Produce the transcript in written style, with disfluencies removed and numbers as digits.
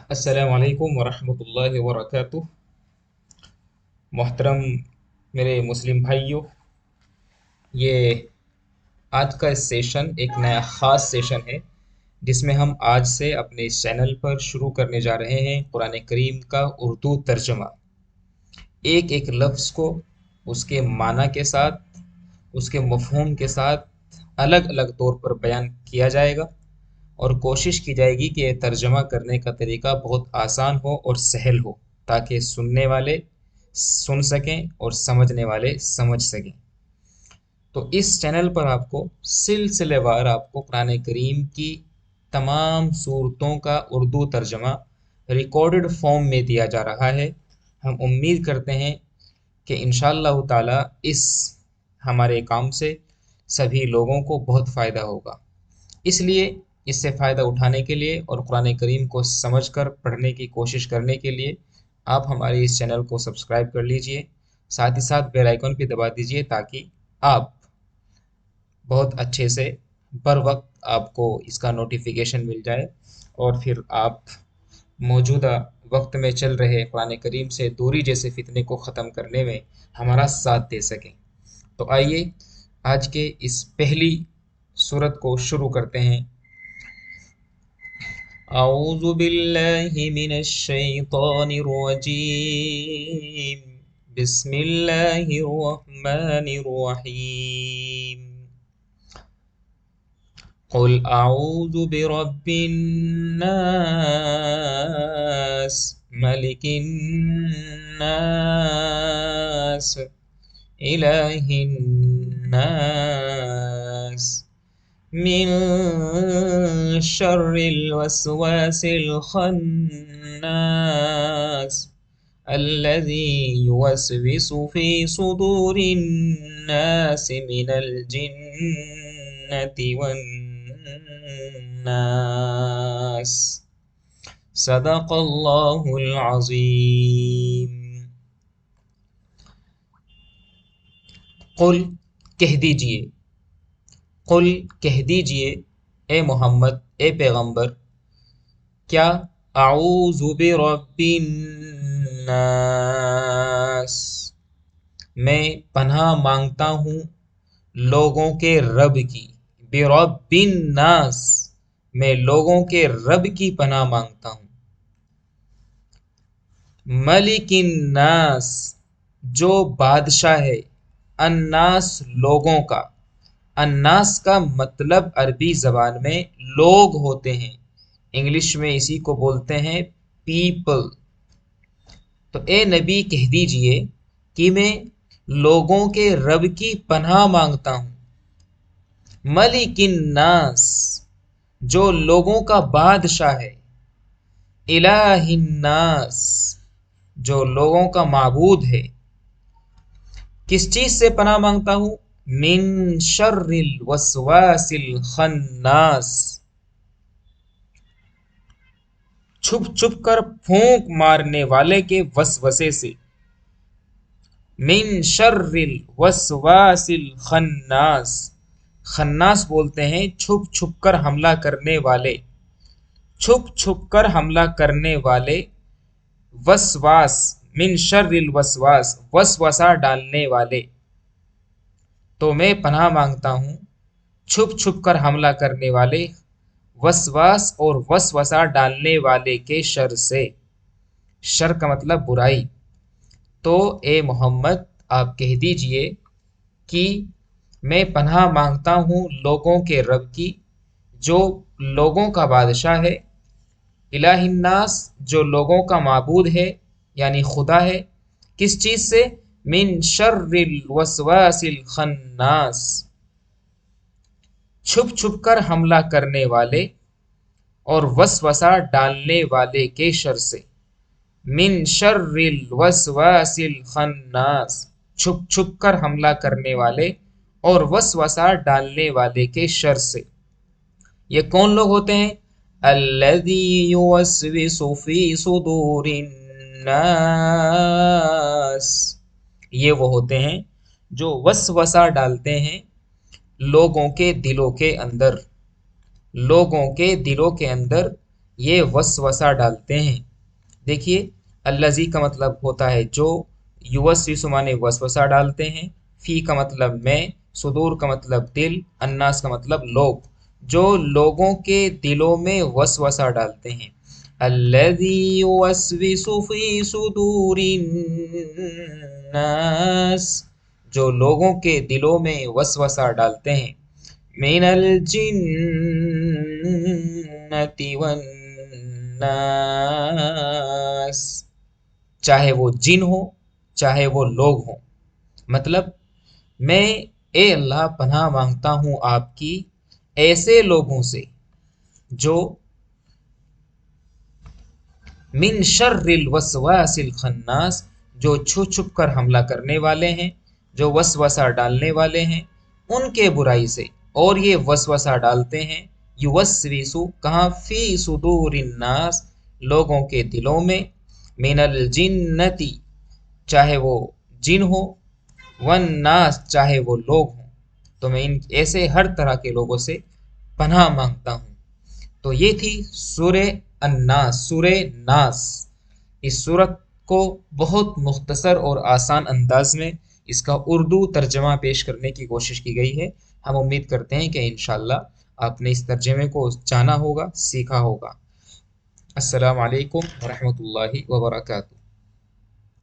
अस्सलाम वालेकुम वरहमतुल्लाहि वबरकातुह। मोहतरम मेरे मुस्लिम भाइयों, ये आज का सेशन एक नया ख़ास सेशन है जिसमें हम आज से अपने इस चैनल पर शुरू करने जा रहे हैं कुरान करीम का उर्दू तर्जमा। एक एक लफ्ज़ को उसके माना के साथ, उसके मफ़हूम के साथ अलग अलग तौर पर बयान किया जाएगा और कोशिश की जाएगी कि ये तर्जमा करने का तरीका बहुत आसान हो और सहल हो, ताकि सुनने वाले सुन सकें और समझने वाले समझ सकें। तो इस चैनल पर आपको सिलसिलेवार आपको कुरान करीम की तमाम सूरतों का उर्दू तर्जमा रिकॉर्डेड फॉर्म में दिया जा रहा है। हम उम्मीद करते हैं कि इंशाअल्लाह ताला इस हमारे काम से सभी लोगों को बहुत फ़ायदा होगा। इसलिए इससे फ़ायदा उठाने के लिए और कुरान करीम को समझकर पढ़ने की कोशिश करने के लिए आप हमारे इस चैनल को सब्सक्राइब कर लीजिए। साथ ही साथ बेल आइकन भी दबा दीजिए ताकि आप बहुत अच्छे से बर वक्त आपको इसका नोटिफिकेशन मिल जाए और फिर आप मौजूदा वक्त में चल रहे कुरान करीम से दूरी जैसे फितने को ख़त्म करने में हमारा साथ दे सकें। तो आइए आज के इस पहली सूरत को शुरू करते हैं। अऊज़ु बिल्लाहि मिनश शैतानिर रजीम। बिस्मिल्लाहिर रहमानिर रहीम। क़ुल अऊज़ु बिरब्बिन नास, मलिकिन नास, इलाहिन नास, मिन शर्रिल वस्वासिल खन्नास, अल्लज़ी युवस्विसु फ़ी सुदूरिन नास मिनल जिन्नति वन्नास। सदक़ल्लाहुल अज़ीम। कुल कह दीजिए, कुल कह दीजिए ए मोहम्मद, ए पैगंबर, क्या अऊज़ु बिरब्बिन नास, मैं पनाह मांगता हूँ लोगों के रब की। बिरब्बिन नास, मैं लोगों के रब की पनाह मांगता हूँ। मलिकिन नास, जो बादशाह है, अन्नास, लोगों का। अन्नास का मतलब अरबी ज़बान में लोग होते हैं, इंग्लिश में इसी को बोलते हैं पीपल। तो ए नबी कह दीजिए कि मैं लोगों के रब की पनाह मांगता हूँ। मलिकिन नास, जो लोगों का बादशाह है। इलाहिन नास, जो लोगों का माबूद है। किस चीज से पनाह मांगता हूँ? मिन शर्रिल वस्वासिल खन्नास, छुप छुप कर फूंक मारने वाले के वसवसे से। मिन शर्रिल वस्वासिल खन्नास, खन्नास बोलते हैं छुप छुप कर हमला करने वाले, छुप छुप कर हमला करने वाले। वसवास, मिन शर्रिल वसवास, वसवसा डालने वाले। तो मैं पनाह मांगता हूँ छुप छुप कर हमला करने वाले, वसवास और वसवसा डालने वाले के शर से। शर का मतलब बुराई। तो ए मोहम्मद, आप कह दीजिए कि मैं पनाह मांगता हूँ लोगों के रब की, जो लोगों का बादशाह है। इलाहिन्नास, जो लोगों का माबूद है यानी खुदा है। किस चीज से? मिन शर्रिल वस्वासिल खन्नास, छुप छुप कर हमला करने वाले और वसवसा डालने वाले के शर से। मिन शर्रिल वस्वासिल खन्नास, छुप छुप कर हमला करने वाले और वसवसा डालने वाले के शर से। ये कौन लोग होते हैं? अल्लज़ी युवस्विसु फ़ी सुदूरिन नास, ये वो होते हैं जो वसवसा डालते हैं लोगों के दिलों के अंदर, लोगों के दिलों के अंदर। یہ وسوسہ ڈالتے ہیں۔ دیکھیے الذی کا مطلب ہوتا ہے جو، یوسوس مانے وسوسہ ڈالتے ہیں، فی کا مطلب میں، صدور کا مطلب دل، الناس کا مطلب لوگ، جو لوگوں کے دلوں میں وسوسہ ڈالتے ہیں۔ الذی یوسوس فی صدور الناس، جو لوگوں کے دلوں میں وسوسہ ڈالتے ہیں، من الجنۃ والناس، چاہے وہ جن ہو چاہے وہ لوگ ہوں۔ مطلب میں اے اللہ پناہ مانگتا ہوں آپ کی ایسے لوگوں سے جو من شر الوسواس الخناس، جو چھپ چھپ کر حملہ کرنے والے ہیں، جو وسوسہ ڈالنے والے ہیں، ان کے برائی سے۔ اور یہ وسوسہ ڈالتے ہیں یوسوسو کہاں، فی صدور الناس، لوگوں کے دلوں میں، من الجنتی چاہے وہ جن ہو، والناس چاہے وہ لوگ ہوں۔ تو میں ان ایسے ہر طرح کے لوگوں سے پناہ مانگتا ہوں۔ تو یہ تھی سورہ الناس، سورہ ناس۔ اس سورت کو بہت مختصر اور آسان انداز میں اس کا اردو ترجمہ پیش کرنے کی کوشش کی گئی ہے۔ ہم امید کرتے ہیں کہ انشاءاللہ آپ نے اس ترجمے کو جانا ہوگا، سیکھا ہوگا۔ السلام علیکم ورحمۃ اللہ وبرکاتہ۔